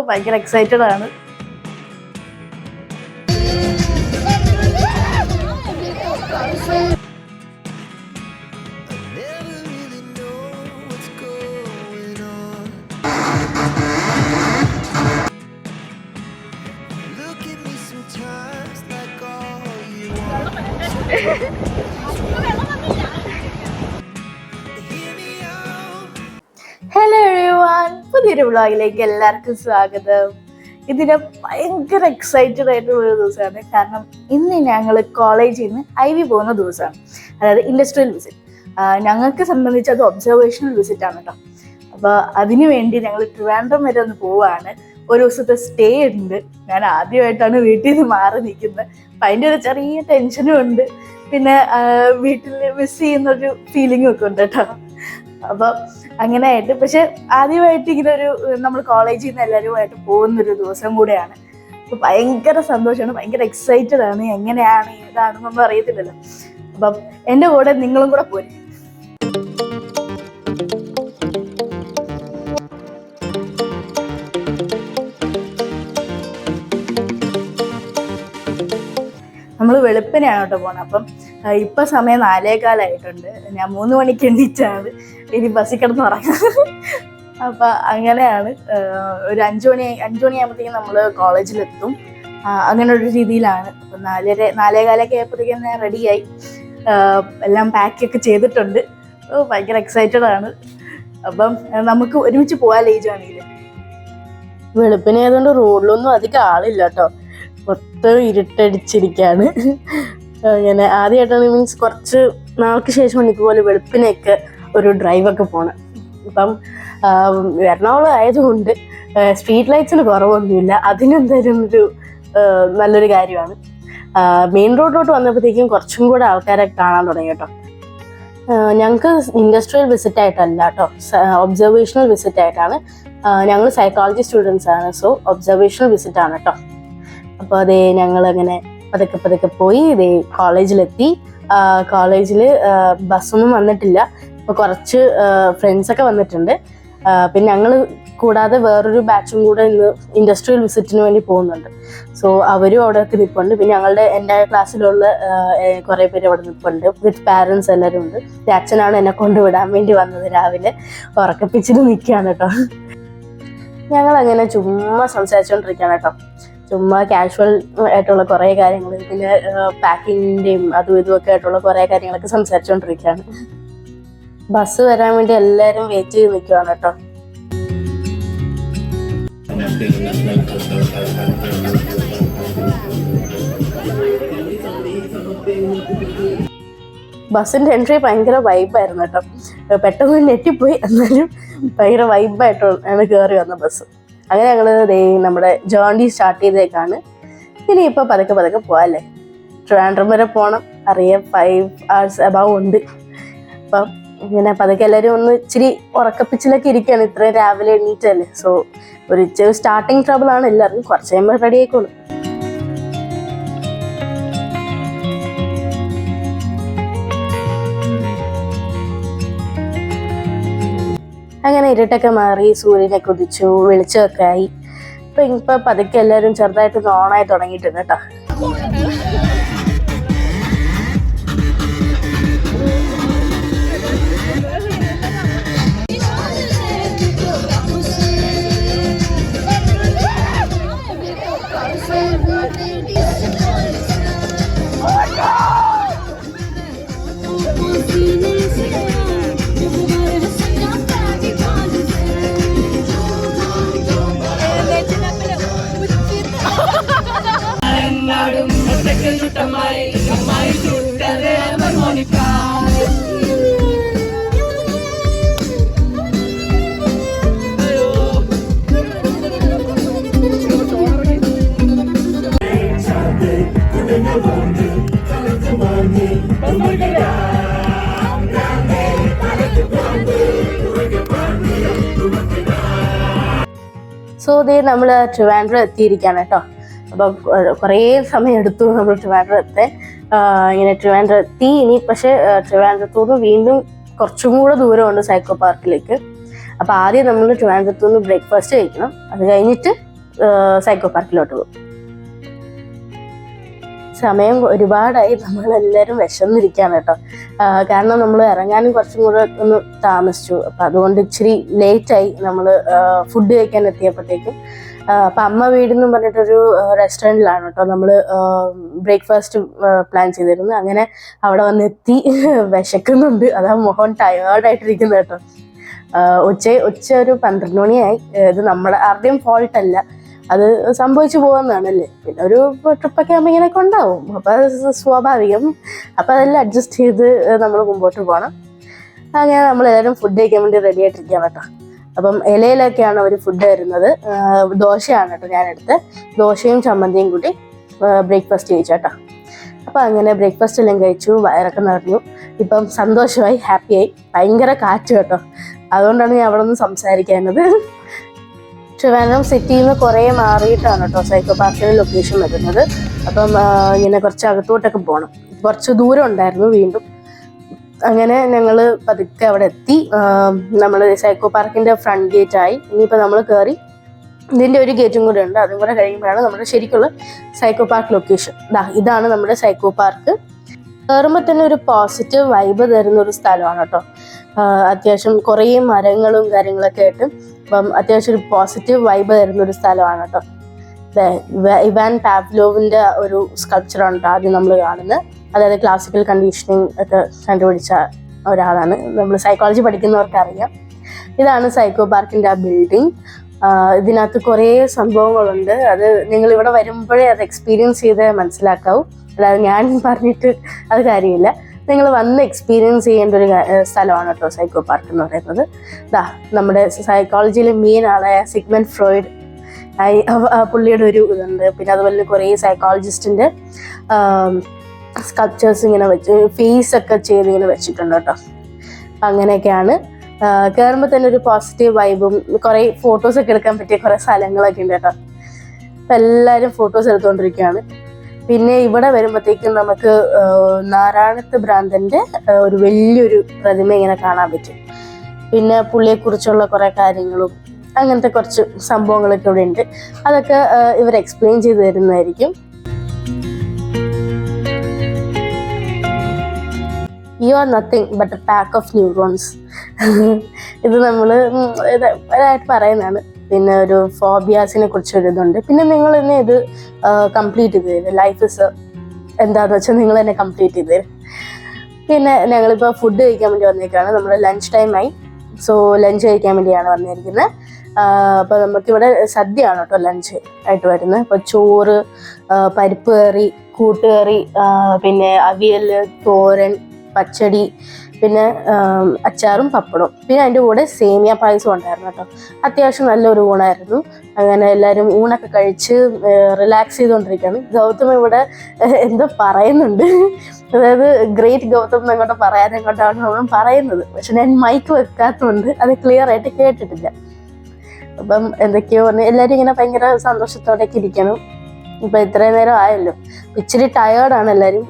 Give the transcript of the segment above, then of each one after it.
ഭയങ്കര എക്സൈറ്റഡ് ആണ്. Hello everyone, പുതിയൊരു വ്ളോഗിലേക്ക് എല്ലാവർക്കും സ്വാഗതം. ഇതിന് ഭയങ്കര എക്സൈറ്റഡ് ആയിട്ടുള്ള ഒരു ദിവസമാണ്. കാരണം ഇന്ന് ഞങ്ങൾ കോളേജിൽ നിന്ന് IV പോകുന്ന ദിവസമാണ്, അതായത് ഇൻഡസ്ട്രിയൽ വിസിറ്റ്. ഞങ്ങൾക്ക് സംബന്ധിച്ച് അത് ഒബ്സർവേഷണൽ വിസിറ്റ് ആണ് കേട്ടോ. അപ്പോൾ അതിനു വേണ്ടി ഞങ്ങൾ ട്രിവാൻഡ്രം വരെ ഒന്ന് പോവുകയാണ്. ഒരു ദിവസത്തെ സ്റ്റേ ഉണ്ട്. ഞാൻ ആദ്യമായിട്ടാണ് വീട്ടിൽ നിന്ന് മാറി നിൽക്കുന്നത്. അപ്പം അതിൻ്റെ ഒരു ചെറിയ ടെൻഷനും ഉണ്ട്. പിന്നെ വീട്ടിൽ മിസ് ചെയ്യുന്നൊരു ഫീലിംഗും ഒക്കെ ഉണ്ട് കേട്ടോ. അപ്പം അങ്ങനെ ആയിട്ട്, പക്ഷെ ആദ്യമായിട്ട് ഇങ്ങനെ ഒരു നമ്മൾ കോളേജിൽ നിന്ന് എല്ലാവരുമായിട്ട് പോകുന്നൊരു ദിവസം കൂടെയാണ്. അപ്പോൾ ഭയങ്കര സന്തോഷമാണ്, ഭയങ്കര എക്സൈറ്റഡ് ആണ്. എങ്ങനെയാണ് ഏതാണെന്നൊന്നും അറിയത്തില്ലല്ലോ. അപ്പം എൻ്റെ കൂടെ നിങ്ങളും കൂടെ പോരെ. നമ്മൾ വെളുപ്പിനെയാണ് കേട്ടോ പോകണം. അപ്പം ഇപ്പം സമയം 4:15 ഞാൻ 3 മണിക്ക് എണീറ്റാണ്. ഇനി ബസ്സിൽ കിടന്ന് ഉറങ്ങാം. അപ്പം അങ്ങനെയാണ്. ഒരു 5 മണിയാകുമ്പോഴത്തേക്കും നമ്മൾ കോളേജിലെത്തും. അങ്ങനെ ഒരു രീതിയിലാണ്. അപ്പം 4:15 ആയപ്പോഴത്തേക്കും ഞാൻ റെഡിയായി, എല്ലാം പാക്കൊക്കെ ചെയ്തിട്ടുണ്ട്. ഭയങ്കര എക്സൈറ്റഡ് ആണ്. അപ്പം നമുക്ക് ഒരുമിച്ച് പോകാൻ ലേജാണെങ്കിൽ. വെളുപ്പിനെ ആയതുകൊണ്ട് റോഡിലൊന്നും അധികം ആളില്ല കേട്ടോ. മൊത്തം ഇരുട്ടടിച്ചിരിക്കുകയാണ്. അങ്ങനെ ആദ്യമായിട്ടാണ്, മീൻസ് കുറച്ച് നാൾക്ക് ശേഷം ഇതുപോലെ വെളുപ്പിനെയൊക്കെ ഒരു ഡ്രൈവൊക്കെ പോകണം. ഇപ്പം എറണാകുളം ആയതുകൊണ്ട് സ്ട്രീറ്റ് ലൈറ്റ്സിന് കുറവൊന്നുമില്ല. അതിനെന്തായാലും ഒരു നല്ലൊരു കാര്യമാണ്. മെയിൻ റോഡിലോട്ട് വന്നപ്പോഴത്തേക്കും കുറച്ചും കൂടെ ആൾക്കാരെ കാണാൻ തുടങ്ങി കേട്ടോ. ഞങ്ങൾക്ക് ഇൻഡസ്ട്രിയൽ വിസിറ്റ് ആയിട്ടല്ല കേട്ടോ, ഒബ്സർവേഷണൽ വിസിറ്റ് ആയിട്ടാണ്. ഞങ്ങൾ സൈക്കോളജി സ്റ്റുഡൻസ് ആണ്. സോ ഒബ്സർവേഷണൽ വിസിറ്റ് ആണ് കേട്ടോ. അപ്പോൾ അതേ ഞങ്ങളങ്ങനെ പതുക്കെ പോയി ഇതേ കോളേജിലെത്തി. കോളേജിൽ ബസ്സൊന്നും വന്നിട്ടില്ല. ഇപ്പോൾ കുറച്ച് ഫ്രണ്ട്സൊക്കെ വന്നിട്ടുണ്ട്. പിന്നെ ഞങ്ങൾ കൂടാതെ വേറൊരു ബാച്ചും കൂടെ ഇന്ന് ഇൻഡസ്ട്രിയൽ വിസിറ്റിന് വേണ്ടി പോകുന്നുണ്ട്. സോ അവരും അവിടെയൊക്കെ നിൽപ്പുണ്ട്. പിന്നെ എൻ്റെ ക്ലാസ്സിലുള്ള കുറേ പേര് അവിടെ നിൽപ്പുണ്ട്. വിത്ത് പാരൻസ് എല്ലാവരും ഉണ്ട്. അച്ഛനാണ് എന്നെ കൊണ്ടുവിടാൻ വേണ്ടി വന്നത്. രാവിലെ ഉറക്കപ്പിച്ചിട്ട് നിൽക്കുകയാണ് കേട്ടോ. ഞങ്ങളങ്ങനെ ചുമ്മാ സംസാരിച്ചുകൊണ്ടിരിക്കുകയാണ് കേട്ടോ. ചുമ്മാ കാഷ്വൽ ആയിട്ടുള്ള കുറേ കാര്യങ്ങൾ, പിന്നെ പാക്കിങ്ങിൻ്റെയും അതും ഇതുമൊക്കെ ആയിട്ടുള്ള കുറേ കാര്യങ്ങളൊക്കെ സംസാരിച്ചുകൊണ്ടിരിക്കുകയാണ്. ബസ് വരാൻ വേണ്ടി എല്ലാവരും വെയിറ്റ് ചെയ്ത് നിൽക്കുകയാണ് കേട്ടോ. ബസ്സിൻ്റെ എൻട്രി ഭയങ്കര വൈബായിരുന്നു കേട്ടോ. പെട്ടെന്ന് ഞെട്ടിപ്പോയി, എന്നാലും ഭയങ്കര വൈബായിട്ടാണ് കയറി വന്ന ബസ്. അങ്ങനെ ഞങ്ങൾ നമ്മുടെ ജേർണി സ്റ്റാർട്ട് ചെയ്തേക്കാണ്. ഇനിയിപ്പോൾ പതുക്കെ പോകാമല്ലേ. ട്രിവാൻഡ്രം വരെ പോകണം. അറിയാം, 5 hours അബവ് ഉണ്ട്. അപ്പം ഇങ്ങനെ പതുക്കെ എല്ലാവരും ഒന്ന് ഇച്ചിരി ഉറക്കപ്പിച്ചിലൊക്കെ ഇരിക്കുകയാണ്. ഇത്രയും രാവിലെ എണീറ്റല്ലേ. സോ ഒരു സ്റ്റാർട്ടിങ് ട്രബിളാണ് എല്ലാവർക്കും. കുറച്ച് കഴിയുമ്പോൾ റെഡി ആയിക്കോളും. അങ്ങനെ ഇരുട്ടൊക്കെ മാറി, സൂര്യനൊക്കെ ഉദിച്ചു, വെളിച്ചമൊക്കെ ആയി. ഇപ്പൊ പതുക്കെ എല്ലാവരും ചെറുതായിട്ട് ഓണായി തുടങ്ങിയിട്ടുണ്ട് കേട്ടോ. സോ ദേ നമ്മൾ ട്രിവാൻഡ്രം എത്തിയിരിക്കുകയാണ് കേട്ടോ. അപ്പം കുറേ സമയം എടുത്തു നമ്മൾ ട്രിവാൻഡ്രം എത്താൻ. ഇങ്ങനെ ട്രിവാൻഡ്രം എത്തി. ഇനി പക്ഷേ ട്രിവാൻഡ്രത്തോട് വീണ്ടും കുറച്ചും കൂടെ ദൂരമുണ്ട് സൈക്കോ പാർക്കിലേക്ക്. അപ്പോൾ ആദ്യം നമ്മൾ ട്രിവാൻഡ്രത്തു നിന്ന് ബ്രേക്ക്ഫാസ്റ്റ് കഴിക്കണം. അത് കഴിഞ്ഞിട്ട് സൈക്കോ പാർക്കിലോട്ട് പോകും. സമയം ഒരുപാടായി, നമ്മളെല്ലാവരും വിശന്നിരിക്കുകയാണ് കേട്ടോ. കാരണം നമ്മൾ ഇറങ്ങാനും കുറച്ചും കൂടെ ഒന്ന് താമസിച്ചു. അപ്പം അതുകൊണ്ട് ഇച്ചിരി ലേറ്റായി നമ്മൾ ഫുഡ് കഴിക്കാൻ എത്തിയപ്പോഴത്തേക്കും. അപ്പം അമ്മ വീടെന്നും പറഞ്ഞിട്ടൊരു റെസ്റ്റോറൻറ്റിലാണ് കേട്ടോ നമ്മൾ ബ്രേക്ക്ഫാസ്റ്റ് പ്ലാൻ ചെയ്തിരുന്നത്. അങ്ങനെ അവിടെ വന്നെത്തി. വിശക്കുന്നുണ്ട്, അതാ മുഖം ടയേർഡായിട്ടിരിക്കുന്നത് കേട്ടോ. ഉച്ച ഒരു 12 മണിയായി. ഇത് നമ്മുടെ ആരുടെയും ഫോൾട്ടല്ല, അത് സംഭവിച്ചു പോകുന്നതാണല്ലേ. പിന്നെ ഒരു ട്രിപ്പൊക്കെ ആകുമ്പോൾ ഇങ്ങനെയൊക്കെ ഉണ്ടാവും, അപ്പം അത് സ്വാഭാവികം. അപ്പം അതെല്ലാം അഡ്ജസ്റ്റ് ചെയ്ത് നമ്മൾ മുമ്പോട്ട് പോകണം. അങ്ങനെ നമ്മളെല്ലാവരും ഫുഡ് കഴിക്കാൻ വേണ്ടി റെഡി ആയിട്ടിരിക്കുകയാണ് കേട്ടോ. അപ്പം ഇലയിലൊക്കെയാണ് അവർ ഫുഡ് തരുന്നത്. ദോശയാണ് കേട്ടോ ഞാനെടുത്ത്. ദോശയും ചമ്മന്തിയും കൂടി ബ്രേക്ക്ഫാസ്റ്റ് കഴിച്ചു കേട്ടോ. അപ്പം അങ്ങനെ ബ്രേക്ക്ഫാസ്റ്റ് എല്ലാം കഴിച്ചു, വയറൊക്കെ നിറഞ്ഞു. ഇപ്പം സന്തോഷമായി, ഹാപ്പിയായി. ഭയങ്കര കാറ്റ് കേട്ടോ, അതുകൊണ്ടാണ് ഞാൻ അവിടെ നിന്ന് സംസാരിക്കുന്നത്. ട്രിവാൻഡ്രം സിറ്റിയിൽ നിന്ന് കുറേ മാറിയിട്ടാണ് കേട്ടോ സൈക്കോ പാർക്കിൻ്റെ ലൊക്കേഷൻ വരുന്നത്. അപ്പം ഇങ്ങനെ കുറച്ച് അകത്തോട്ടൊക്കെ പോകണം, കുറച്ച് ദൂരം ഉണ്ടായിരുന്നു വീണ്ടും. അങ്ങനെ ഞങ്ങൾ പതുക്കെ അവിടെ എത്തി. നമ്മൾ സൈക്കോ പാർക്കിൻ്റെ ഫ്രണ്ട് ഗേറ്റായി. ഇനിയിപ്പോൾ നമ്മൾ കയറി ഇതിൻ്റെ ഒരു ഗേറ്റും കൂടെ ഉണ്ട്, അതും കൂടെ കഴിയുമ്പോഴാണ് നമ്മുടെ ശരിക്കുള്ള സൈക്കോ പാർക്ക് ലൊക്കേഷൻ. ഇതാണ് നമ്മുടെ സൈക്കോ പാർക്ക്. കയറുമ്പോൾ തന്നെ ഒരു പോസിറ്റീവ് വൈബ് തരുന്ന ഒരു സ്ഥലമാണ് കേട്ടോ. അത്യാവശ്യം കുറേ മരങ്ങളും കാര്യങ്ങളൊക്കെ ആയിട്ട് അപ്പം അത്യാവശ്യം ഒരു പോസിറ്റീവ് വൈബ് തരുന്ന ഒരു സ്ഥലമാണ് കേട്ടോ. ഇവാൻ പാവ്ലോവിൻ്റെ ഒരു സ്കൾപ്ചറാണ് കേട്ടോ ആദ്യം നമ്മൾ കാണുന്നത്. അതായത് ക്ലാസിക്കൽ കണ്ടീഷനിങ് ഒക്കെ കണ്ടുപിടിച്ച ഒരാളാണ്. നമ്മൾ സൈക്കോളജി പഠിക്കുന്നവർക്ക് അറിയാം. ഇതാണ് സൈക്കോ പാർക്കിൻ്റെ ആ ബിൽഡിംഗ്. ഇതിനകത്ത് കുറേ സംഭവങ്ങളുണ്ട്. അത് നിങ്ങളിവിടെ വരുമ്പോഴേ അത് എക്സ്പീരിയൻസ് ചെയ്ത് മനസ്സിലാക്കാവൂ, അല്ലാതെ ഞാൻ പറഞ്ഞിട്ട് അത് കാര്യമില്ല. നിങ്ങൾ വന്ന് എക്സ്പീരിയൻസ് ചെയ്യേണ്ട ഒരു സ്ഥലമാണ് കേട്ടോ സൈക്കോ പാർക്ക് എന്ന് പറയുന്നത്. നമ്മുടെ സൈക്കോളജിയിലെ മെയിൻ ആളായ സിഗ്മണ്ട് ഫ്രോയിഡ്, പുള്ളിയുടെ ഒരു ഇതുണ്ട്. പിന്നെ അതുപോലെ കുറേ സൈക്കോളജിസ്റ്റിൻ്റെ സ്കൾപ്ചേഴ്സ് ഇങ്ങനെ വെച്ച് ഫേസ് ഒക്കെ ചെയ്ത് ഇങ്ങനെ വെച്ചിട്ടുണ്ട് കേട്ടോ. അങ്ങനെയൊക്കെയാണ്. കയറുമ്പോൾ തന്നെ ഒരു പോസിറ്റീവ് വൈബും കുറേ ഫോട്ടോസൊക്കെ എടുക്കാൻ പറ്റിയ കുറേ സ്ഥലങ്ങളൊക്കെ ഉണ്ട് കേട്ടോ. അപ്പം എല്ലാവരും ഫോട്ടോസ് എടുത്തുകൊണ്ടിരിക്കുകയാണ്. പിന്നെ ഇവിടെ വരുമ്പോഴത്തേക്കും നമുക്ക് നാരായണത്ത് ഭ്രാന്തൻ്റെ ഒരു വലിയൊരു പ്രതിമ ഇങ്ങനെ കാണാൻ പറ്റും. പിന്നെ പുള്ളിയെക്കുറിച്ചുള്ള കുറേ കാര്യങ്ങളും അങ്ങനത്തെ കുറച്ച് സംഭവങ്ങളൊക്കെ ഇവിടെ ഉണ്ട്. അതൊക്കെ ഇവർ എക്സ്പ്ലെയിൻ ചെയ്ത് തരുന്നതായിരിക്കും. You are nothing but a pack of neurons. ഇത് നമ്മൾ ഇതായിട്ട് പറയുന്നതാണ്. പിന്നെ ഒരു ഫോബിയാസിനെ കുറിച്ചൊരു ഇതുണ്ട്. പിന്നെ നിങ്ങൾ തന്നെ ഇത് കംപ്ലീറ്റ് ചെയ്ത് തരും. ലൈഫ് ഇസ് എന്താണെന്ന് വെച്ചാൽ നിങ്ങൾ തന്നെ കംപ്ലീറ്റ് ചെയ്ത് തരും. പിന്നെ ഞങ്ങളിപ്പോൾ ഫുഡ് കഴിക്കാൻ വേണ്ടി വന്നേക്കാണ്. നമ്മുടെ ലഞ്ച് ടൈമായി. സോ ലഞ്ച് കഴിക്കാൻ വേണ്ടിയാണ് വന്നിരിക്കുന്നത്. അപ്പോൾ നമുക്കിവിടെ സദ്യയാണ് കേട്ടോ ലഞ്ച് ആയിട്ട് വരുന്നത്. അപ്പോൾ ചോറ്, പരിപ്പ് കറി, കൂട്ടുകറി, പിന്നെ അവിയൽ, തോരൻ, പച്ചടി, പിന്നെ അച്ചാറും പപ്പടവും. പിന്നെ അതിൻ്റെ കൂടെ സേമിയ പായസം ഉണ്ടായിരുന്നു കേട്ടോ. അത്യാവശ്യം നല്ലൊരു ഊണായിരുന്നു. അങ്ങനെ എല്ലാവരും ഊണൊക്കെ കഴിച്ച് റിലാക്സ് ചെയ്തുകൊണ്ടിരിക്കുകയാണ്. ഗൗതം ഇവിടെ എന്തോ പറയുന്നുണ്ട്. അതായത് ഗ്രേറ്റ് ഗൗതം എന്നങ്ങോട്ട് പറയാനെങ്ങോട്ടാണ് നമ്മൾ പറയുന്നത്. പക്ഷെ ഞാൻ മൈക്ക് വെക്കാത്തതുകൊണ്ട് അത് ക്ലിയർ ആയിട്ട് കേട്ടിട്ടില്ല. അപ്പം എന്തൊക്കെയോ പറഞ്ഞ് എല്ലാവരും ഇങ്ങനെ ഭയങ്കര സന്തോഷത്തോടെയൊക്കെ ഇരിക്കണം. ഇപ്പം ഇത്രയും നേരം ആയല്ലോ. ഇച്ചിരി ടയേർഡാണ് എല്ലാവരും,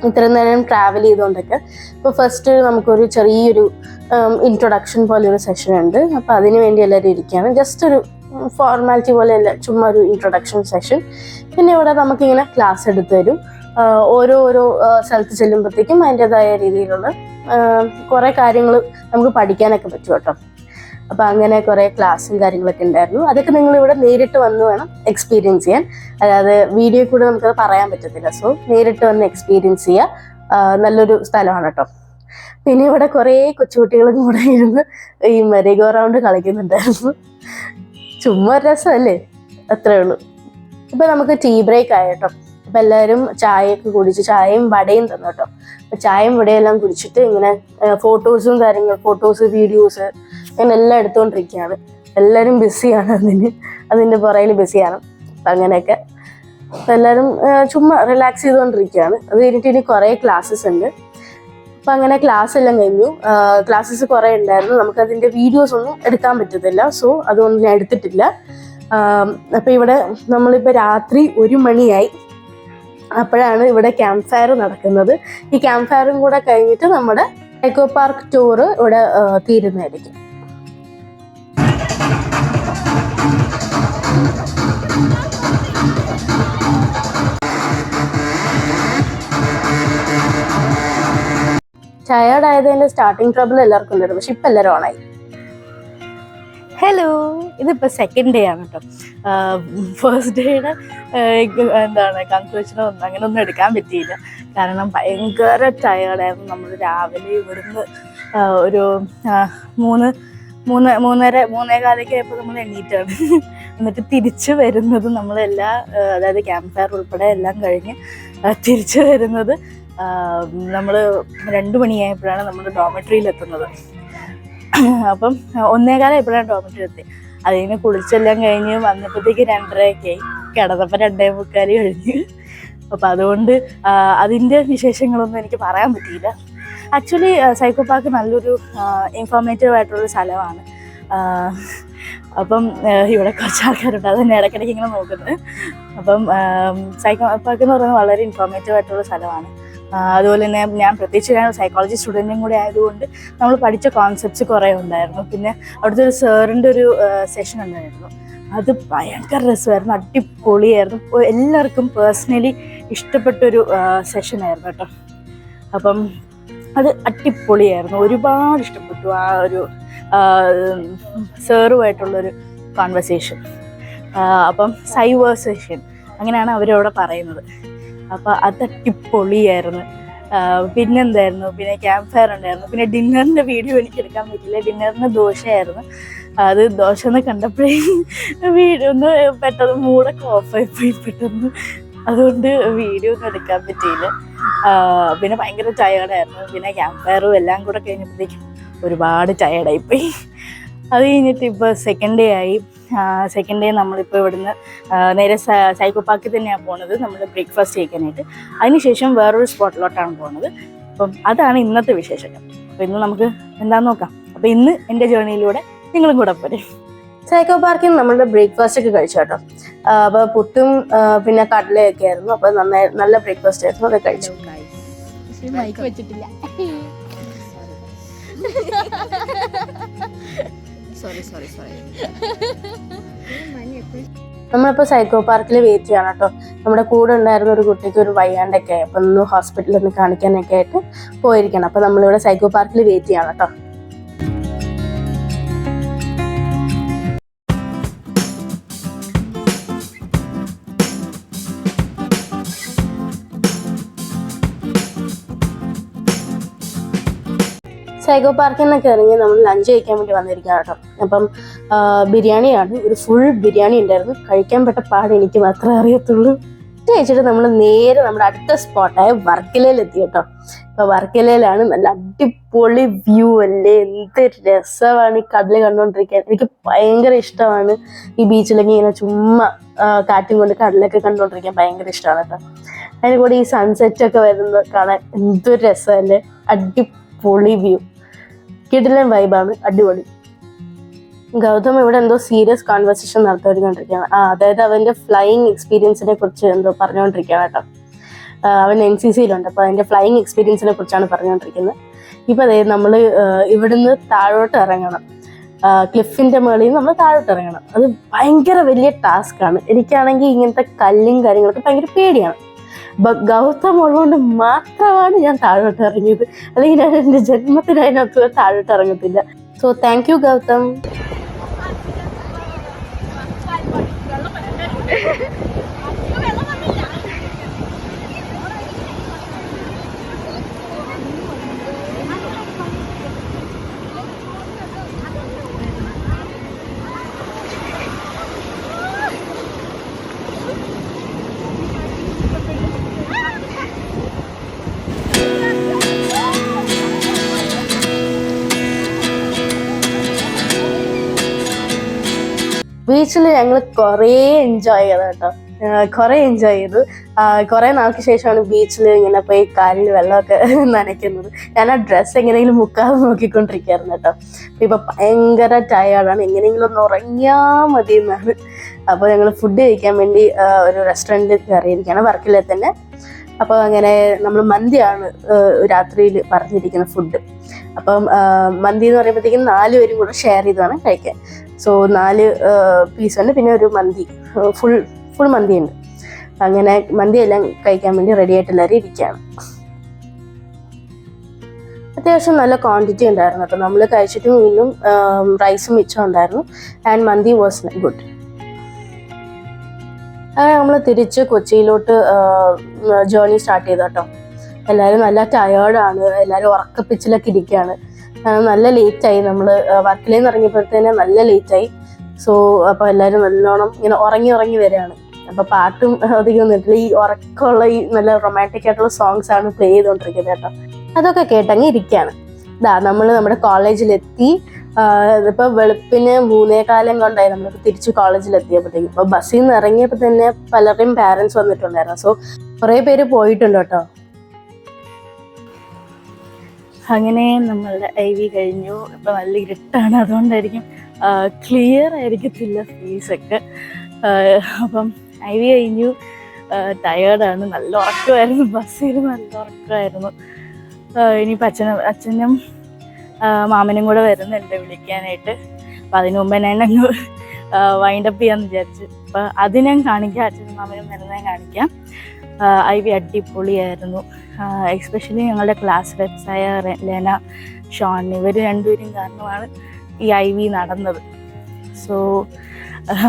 ഇത്രയും നേരം ട്രാവൽ ചെയ്തുകൊണ്ടൊക്കെ. ഇപ്പോൾ ഫസ്റ്റ് നമുക്കൊരു ചെറിയൊരു ഇൻട്രൊഡക്ഷൻ പോലെ ഒരു സെഷൻ ഉണ്ട്. അപ്പോൾ അതിന് വേണ്ടി എല്ലാവരും ഇരിക്കുകയാണ്. ജസ്റ്റ് ഒരു ഫോർമാലിറ്റി പോലെയല്ല, ചുമ്മാ ഒരു ഇൻട്രൊഡക്ഷൻ സെഷൻ. പിന്നെ ഇവിടെ നമുക്കിങ്ങനെ ക്ലാസ് എടുത്ത് തരും. ഓരോ സ്ഥലത്ത് ചെല്ലുമ്പോഴത്തേക്കും അതിൻ്റെതായ രീതിയിലുള്ള കുറേ കാര്യങ്ങൾ നമുക്ക് പഠിക്കാനൊക്കെ പറ്റും കേട്ടോ. അപ്പോൾ അങ്ങനെ കുറേ ക്ലാസ്സും കാര്യങ്ങളൊക്കെ ഉണ്ടായിരുന്നു. അതൊക്കെ നിങ്ങളിവിടെ നേരിട്ട് വന്ന് വേണം എക്സ്പീരിയൻസ് ചെയ്യാൻ. അതായത് വീഡിയോ കൂടെ നമുക്കത് പറയാൻ പറ്റത്തില്ല. സോ നേരിട്ട് വന്ന് എക്സ്പീരിയൻസ് ചെയ്യുക. നല്ലൊരു സ്ഥലമാണ് കേട്ടോ. പിന്നെ ഇവിടെ കുറേ കൊച്ചുകുട്ടികളും കൂടെ ഇരുന്ന് ഈ മെറിഗോ റൗണ്ട് കളിക്കുന്നുണ്ടായിരുന്നു. ചുമ്മാ രസമല്ലേ, അത്രേ ഉള്ളൂ. ഇപ്പം നമുക്ക് ടീ ബ്രേക്ക് ആയി കേട്ടോ. അപ്പം എല്ലാവരും ചായയൊക്കെ കുടിച്ച്, ചായയും വടയും തന്നു കേട്ടോ. അപ്പം ചായയും വടയെല്ലാം കുടിച്ചിട്ട് ഇങ്ങനെ ഫോട്ടോസ്, വീഡിയോസ് അങ്ങനെ എല്ലാം എടുത്തുകൊണ്ടിരിക്കുകയാണ്. എല്ലാവരും ബിസിയാണ്, അതിൻ്റെ പുറകിൽ ബിസിയാണ്. അപ്പം അങ്ങനെയൊക്കെ എല്ലാവരും ചുമ്മാ റിലാക്സ് ചെയ്തുകൊണ്ടിരിക്കുകയാണ്. അത് കഴിഞ്ഞിട്ട് ഇനി കുറേ ക്ലാസ്സസ് ഉണ്ട്. അപ്പം അങ്ങനെ ക്ലാസ് എല്ലാം കഴിഞ്ഞു. ക്ലാസ്സസ് കുറേ ഉണ്ടായിരുന്നു. നമുക്കതിൻ്റെ വീഡിയോസ് ഒന്നും എടുക്കാൻ പറ്റത്തില്ല. സോ അതുകൊണ്ട് ഞാൻ എടുത്തിട്ടില്ല. അപ്പോൾ ഇവിടെ നമ്മളിപ്പോൾ രാത്രി 1 മണിയായി. അപ്പോഴാണ് ഇവിടെ ക്യാമ്പ് ഫയർ നടക്കുന്നത്. ഈ ക്യാമ്പ് ഫയറും കൂടെ കഴിഞ്ഞിട്ട് നമ്മുടെ സൈക്കോ പാർക്ക് ടൂറ് ഇവിടെ തീരുന്നതായിരിക്കും. ടയേർഡ് ആയതിന്റെ സ്റ്റാർട്ടിങ് ട്രബിൾ എല്ലാവർക്കും ഉണ്ടായിരുന്നു, പക്ഷെ ഇപ്പം എല്ലാവരും ഓണായി. ഹലോ, ഇതിപ്പോൾ സെക്കൻഡ് ഡേ ആണ് കേട്ടോ. ഫസ്റ്റ് ഡേയുടെ എന്താണ് കൺക്ലൂഷനോ അങ്ങനെയൊന്നും എടുക്കാൻ പറ്റിയില്ല. കാരണം ഭയങ്കര ടയേർഡായിരുന്നു. നമ്മൾ രാവിലെ ഇവിടുന്ന് ഒരു 3-3:30 ആയപ്പോൾ നമ്മൾ എണീറ്റാണ്. എന്നിട്ട് തിരിച്ചു വരുന്നത് നമ്മളെല്ലാ, അതായത് ക്യാമ്പ് ഫയർ ഉൾപ്പെടെ എല്ലാം കഴിഞ്ഞ് തിരിച്ചു വരുന്നത് നമ്മൾ 2 മണിയായപ്പോഴാണ് നമ്മൾ ഡോമെട്രിയിൽ എത്തുന്നത്. അപ്പം 1:15 ആയപ്പോഴാണ് ഡോമെട്രി എത്തി. അതിന് കുളിച്ചെല്ലാം കഴിഞ്ഞ് വന്നപ്പോഴത്തേക്ക് 2:30 ആയി. കിടന്നപ്പോൾ 2:45 കഴിഞ്ഞ്. അപ്പം അതുകൊണ്ട് അതിൻ്റെ വിശേഷങ്ങളൊന്നും എനിക്ക് പറയാൻ പറ്റിയില്ല. ആക്ച്വലി സൈക്കോ പാർക്ക് നല്ലൊരു ഇൻഫോർമേറ്റീവ് ആയിട്ടുള്ളൊരു സ്ഥലമാണ്. അപ്പം ഇവിടെ കുറച്ച് ആൾക്കാരുണ്ട്, അത് തന്നെ ഇടയ്ക്കിടയ്ക്ക് ഇങ്ങനെ നോക്കുന്നത്. അപ്പം സൈക്കോ പാർക്ക് എന്ന് പറയുന്നത് വളരെ ഇൻഫോർമേറ്റീവ് ആയിട്ടുള്ള സ്ഥലമാണ്. അതുപോലെ തന്നെ ഞാൻ പ്രത്യേകിച്ച് സൈക്കോളജി സ്റ്റുഡൻറ്റും കൂടെ ആയതുകൊണ്ട് നമ്മൾ പഠിച്ച കോൺസെപ്റ്റ്സ് കുറേ ഉണ്ടായിരുന്നു. പിന്നെ അവിടുത്തെ ഒരു സാറിൻ്റെ ഒരു സെഷൻ ഉണ്ടായിരുന്നു, അത് ഭയങ്കര രസമായിരുന്നു, അടിപൊളിയായിരുന്നു. എല്ലാവർക്കും പേഴ്സണലി ഇഷ്ടപ്പെട്ടൊരു സെഷനായിരുന്നു കേട്ടോ. അപ്പം അത് അടിപൊളിയായിരുന്നു, ഒരുപാട് ഇഷ്ടപ്പെട്ടു ആ ഒരു സാറുമായിട്ടുള്ളൊരു കോൺവെർസേഷൻ. അപ്പം സൈവേഴ്സേഷൻ അങ്ങനെയാണ് അവരവിടെ പറയുന്നത്. അപ്പോൾ അത് അടിപൊളിയായിരുന്നു. പിന്നെന്തായിരുന്നു, പിന്നെ ക്യാമ്പ് ഫയർ ഉണ്ടായിരുന്നു. പിന്നെ ഡിന്നറിൻ്റെ വീഡിയോ എനിക്ക് എടുക്കാൻ പറ്റില്ല. ഡിന്നറിന് ദോശയായിരുന്നു. അത് ദോശ എന്ന് കണ്ടപ്പോഴേ വീഡിയോ ഒന്ന് പെട്ടെന്ന് മൂടൊക്കെ ഓഫായിപ്പോയി പെട്ടെന്ന്, അതുകൊണ്ട് വീഡിയോ ഒന്നും എടുക്കാൻ പറ്റിയില്ല. പിന്നെ ഭയങ്കര ടയേർഡായിരുന്നു. പിന്നെ ക്യാമ്പ് ഫയറും എല്ലാം കൂടെ കഴിഞ്ഞപ്പോഴത്തേക്കും ഒരുപാട് ടയേർഡായിപ്പോയി. അത് കഴിഞ്ഞിട്ട് ഇപ്പോൾ സെക്കൻഡ് ഡേ ആയി. സെക്കൻഡ് ഡേ നമ്മളിപ്പോൾ ഇവിടുന്ന് നേരെ സൈക്കോ പാർക്കിൽ തന്നെയാണ് പോകുന്നത്, നമ്മൾ ബ്രേക്ക്ഫാസ്റ്റ് കഴിക്കാനായിട്ട്. അതിനുശേഷം വേറൊരു സ്പോട്ടിലോട്ടാണ് പോകുന്നത്. അപ്പം അതാണ് ഇന്നത്തെ വിശേഷങ്ങൾ. അപ്പോൾ ഇന്ന് നമുക്ക് എന്താണെന്ന് നോക്കാം. അപ്പോൾ ഇന്ന് എൻ്റെ ജേർണിയിലൂടെ നിങ്ങളും കൂടെ പോരെ. സൈക്കോ പാർക്കിൽ നമ്മളുടെ ബ്രേക്ക്ഫാസ്റ്റ് ഒക്കെ കഴിച്ചു കേട്ടോ. അപ്പോൾ പുട്ടും പിന്നെ കടലയൊക്കെ ആയിരുന്നു. അപ്പോൾ നല്ല ബ്രേക്ക്ഫാസ്റ്റ് ആയിരുന്നു, അതൊക്കെ കഴിച്ചു. മൈക്ക് വെച്ചിട്ടില്ല, സോറി. നമ്മളിപ്പോൾ സൈക്കോ പാർക്കിൽ വെയിറ്റ് ചെയ്യണം കേട്ടോ. നമ്മുടെ കൂടെ ഉണ്ടായിരുന്ന ഒരു കുട്ടിക്ക് ഒരു വയ്യാണ്ടൊക്കെ ആയി, അപ്പം ഒന്ന് ഹോസ്പിറ്റലിൽ ഒന്ന് കാണിക്കാനൊക്കെ ആയിട്ട് പോയിരിക്കണം. അപ്പം നമ്മളിവിടെ സൈക്കോ പാർക്കിൽ വെയിറ്റ് ചെയ്യണം കേട്ടോ. സൈക്കോ പാർക്കിൽ നിന്നൊക്കെ ഇറങ്ങി നമ്മൾ ലഞ്ച് കഴിക്കാൻ വേണ്ടി വന്നിരിക്കുകയാണ് കേട്ടോ. അപ്പം ബിരിയാണിയാണ്, ഒരു ഫുൾ ബിരിയാണി ഉണ്ടായിരുന്നു. കഴിക്കാൻ പെട്ട പാട് എനിക്ക് മാത്രമേ അറിയത്തുള്ളൂ. കഴിച്ചിട്ട് നമ്മൾ നേരെ നമ്മുടെ അടുത്ത സ്പോട്ടായ വർക്കലയിലെത്തി കേട്ടോ. അപ്പോൾ വർക്കലയിലാണ് നല്ല അടിപൊളി വ്യൂ അല്ലേ, എന്ത് രസമാണ് ഈ കടല് കണ്ടുകൊണ്ടിരിക്കാൻ. എനിക്ക് ഭയങ്കര ഇഷ്ടമാണ് ഈ ബീച്ചിലൊക്കെ ഇങ്ങനെ ചുമ്മാ കാറ്റും കൊണ്ട് കടലൊക്കെ കണ്ടുകൊണ്ടിരിക്കാൻ ഭയങ്കര ഇഷ്ടമാണ് കേട്ടോ. അതിന് കൂടെ ഈ സൺസെറ്റൊക്കെ വരുന്നത് കാണാൻ എന്തൊരു രസമല്ലേ, അടിപൊളി വ്യൂ, കിടിലൻ വൈബാണ്, അടിപൊളി. ഗൗതം ഇവിടെ എന്തോ സീരിയസ് കോൺവെർസേഷൻ നടത്തിക്കൊണ്ടിരിക്കുകയാണ്. അതായത് അവൻ്റെ ഫ്ലൈയിങ് എക്സ്പീരിയൻസിനെ കുറിച്ച് എന്തോ പറഞ്ഞുകൊണ്ടിരിക്കുകയാണ് കേട്ടോ. അവൻ NCCയിലുണ്ട്, അപ്പോൾ അതിൻ്റെ ഫ്ലൈയിങ് എക്സ്പീരിയൻസിനെ കുറിച്ചാണ് പറഞ്ഞുകൊണ്ടിരിക്കുന്നത്. ഇപ്പോൾ അതായത് നമ്മൾ ഇവിടുന്ന് താഴോട്ട് ഇറങ്ങണം, ക്ലിഫിൻ്റെ മുകളിൽ നിന്ന് നമ്മൾ താഴോട്ട് ഇറങ്ങണം. അത് ഭയങ്കര വലിയ ടാസ്ക്കാണ്. എനിക്കാണെങ്കിൽ ഇങ്ങനത്തെ കല്ലും കാര്യങ്ങളൊക്കെ ഭയങ്കര പേടിയാണ്. ഗൗതം ഉള്ളതുകൊണ്ട് മാത്രമാണ് ഞാൻ താഴോട്ട് ഇറങ്ങിയത്, അല്ലെങ്കിൽ ഞാൻ എൻ്റെ ജന്മത്തിന് അതിനകത്ത് താഴോട്ട് ഇറങ്ങത്തില്ല. So thank you Gautam. ബീച്ചിൽ ഞങ്ങൾ കുറേ എൻജോയ് ചെയ്തു കേട്ടോ, കുറേ എൻജോയ് ചെയ്തു. കുറേ നാൾക്ക് ശേഷമാണ് ബീച്ചിൽ ഇങ്ങനെ പോയി കാലിൽ വെള്ളമൊക്കെ നനയ്ക്കുന്നത്. ഞാൻ ആ ഡ്രസ്സ് എങ്ങനെയെങ്കിലും മുക്കാതെ നോക്കിക്കൊണ്ടിരിക്കുകയായിരുന്നു കേട്ടോ. ഇപ്പം ഭയങ്കര ടയേർഡാണ്, എങ്ങനെയെങ്കിലും ഒന്ന് ഉറങ്ങിയാൽ മതി എന്നാണ്. അപ്പോൾ ഞങ്ങൾ ഫുഡ് കഴിക്കാൻ വേണ്ടി ഒരു റെസ്റ്റോറൻറ്റിൽ കയറിയിരിക്കുകയാണ് വർക്കലയിൽ തന്നെ. അപ്പോൾ അങ്ങനെ നമ്മൾ മന്തിയാണ് രാത്രിയിൽ പറഞ്ഞിരിക്കുന്ന ഫുഡ്. അപ്പം മന്തി എന്ന് പറയുമ്പോഴത്തേക്കും 4 പേരും കൂടെ ഷെയർ ചെയ്താണ് കഴിക്കാൻ. സോ 4 പീസുണ്ട്, പിന്നെ ഒരു മന്തി ഫുൾ മന്തി ഉണ്ട്. അങ്ങനെ മന്തി എല്ലാം കഴിക്കാൻ വേണ്ടി റെഡി ആയിട്ട് എല്ലാവരും ഇരിക്കുകയാണ്. അത്യാവശ്യം നല്ല ക്വാണ്ടിറ്റി ഉണ്ടായിരുന്നു കേട്ടോ. നമ്മൾ കഴിച്ചിട്ട് വീണ്ടും റൈസും മിച്ചം ഉണ്ടായിരുന്നു. And mandi was good. അങ്ങനെ നമ്മൾ തിരിച്ച് കൊച്ചിയിലോട്ട് ജേർണി സ്റ്റാർട്ട് ചെയ്തു കേട്ടോ. എല്ലാവരും നല്ല ടയേർഡാണ്, എല്ലാവരും ഉറക്കപ്പിച്ചിലൊക്കെ ഇരിക്കുകയാണ്. നല്ല ലേറ്റായി, നമ്മൾ വർക്കിൽ നിന്ന് ഇറങ്ങിയപ്പോഴത്തേനെ നല്ല ലേറ്റായി. സോ അപ്പോൾ എല്ലാവരും നല്ലോണം ഇങ്ങനെ ഉറങ്ങി വരികയാണ്. അപ്പോൾ പാട്ടും അധികം ഒന്നും ഈ ഉറക്കമുള്ള ഈ നല്ല റൊമാൻറ്റിക് ആയിട്ടുള്ള സോങ്സ് ആണ് പ്ലേ ചെയ്തുകൊണ്ടിരിക്കുന്നത് കേട്ടോ. അതൊക്കെ കേട്ടങ്ങ് ഇരിക്കുകയാണ്. നമ്മൾ നമ്മുടെ കോളേജിലെത്തി. ഇപ്പോൾ വെളുപ്പിന് 3:15 കൊണ്ടായി നമ്മൾ തിരിച്ച് കോളേജിലെത്തിയപ്പോഴത്തേക്കും. അപ്പോൾ ബസ്സിൽ നിന്ന് ഇറങ്ങിയപ്പോൾ തന്നെ പലരുടെയും പാരൻസ് വന്നിട്ടുണ്ടായിരുന്നു. സോ കുറേ പേര് പോയിട്ടുണ്ട് കേട്ടോ. അങ്ങനെ നമ്മളുടെ IV കഴിഞ്ഞു. ഇപ്പം നല്ല ഇരുട്ടാണ്, അതുകൊണ്ടായിരിക്കും ക്ലിയർ ആയിരിക്കത്തില്ല ഫേസൊക്കെ. അപ്പം IV കഴിഞ്ഞു. ടയേർഡാണ്, നല്ല ഉറക്കമായിരുന്നു, ബസ്സിൽ നല്ല ഉറക്കമായിരുന്നു. ഇനിയിപ്പോൾ അച്ഛനും മാമനും കൂടെ വരുന്നുണ്ട് വിളിക്കാനായിട്ട്. അപ്പം അതിന് മുമ്പ് ഞാൻ അങ്ങ് വൈൻഡപ്പ് ചെയ്യാമെന്ന് വിചാരിച്ചു. അപ്പം അത് ഞാൻ കാണിക്കാം, അച്ഛനും മാമനും വരുന്നത് ഞാൻ കാണിക്കാം. IV അടിപൊളിയായിരുന്നു. എസ്പെഷ്യലി ഞങ്ങളുടെ ക്ലാസ്മേറ്റ്സായ ലെന, ഷോൺ, ഇവർ രണ്ടുപേരും കാരണമാണ് ഈ IV നടന്നത്. സോ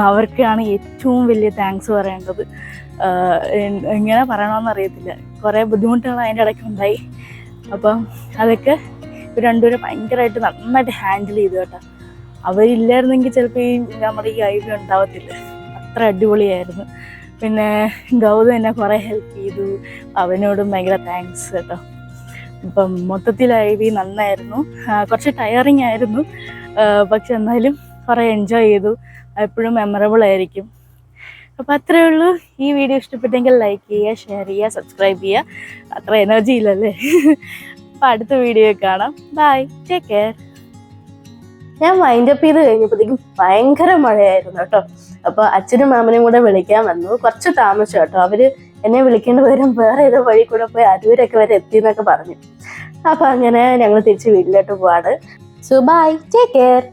അവർക്കാണ് ഏറ്റവും വലിയ താങ്ക്സ് പറയേണ്ടത്. എങ്ങനെ പറയണമെന്ന് അറിയത്തില്ല, കുറേ ബുദ്ധിമുട്ടുകൾ അതിൻ്റെ ഇടയ്ക്കുണ്ടായി. അപ്പം അതൊക്കെ ഇവർ രണ്ടുപേരും ഭയങ്കരമായിട്ട് നന്നായിട്ട് ഹാൻഡിൽ ചെയ്തു കേട്ടോ. അവരില്ലായിരുന്നെങ്കിൽ ചിലപ്പോൾ നമ്മുടെ ഈ IV ഉണ്ടാവത്തില്ല. അത്ര അടിപൊളിയായിരുന്നു. പിന്നെ ഗൗതം എന്നെ കുറേ ഹെൽപ്പ് ചെയ്തു, അവനോടും ഭയങ്കര താങ്ക്സ് കേട്ടോ. ഇപ്പം മൊത്തത്തിൽ IV നന്നായിരുന്നു. കുറച്ച് ടയറിങ് ആയിരുന്നു, പക്ഷെ എന്നാലും കുറേ എൻജോയ് ചെയ്തു. എപ്പോഴും മെമ്മറബിൾ ആയിരിക്കും. അപ്പോൾ അത്രയേ ഉള്ളൂ. ഈ വീഡിയോ ഇഷ്ടപ്പെട്ടെങ്കിൽ ലൈക്ക് ചെയ്യുക, ഷെയർ ചെയ്യുക, സബ്സ്ക്രൈബ് ചെയ്യുക. അത്ര എനർജി ഇല്ലല്ലേ. അപ്പോൾ അടുത്ത വീഡിയോ കാണാം. Bye, take care. ഞാൻ വൈൻഡപ്പ് ചെയ്ത് കഴിഞ്ഞപ്പോഴത്തേക്കും ഭയങ്കര മഴയായിരുന്നു കേട്ടോ. അപ്പോൾ അച്ഛനും മാമനും കൂടെ വിളിക്കാൻ വന്നു. കുറച്ച് താമസിച്ചു കേട്ടോ. അവർ എന്നെ വിളിക്കേണ്ട പകരം വേറെ ഏതോ വഴി കൂടെ പോയി അരൂരൊക്കെ വരെ എത്തി എന്നൊക്കെ പറഞ്ഞു. അപ്പോൾ അങ്ങനെ ഞങ്ങൾ തിരിച്ച് വീട്ടിലോട്ട് പോവാണ്. So bye, take care.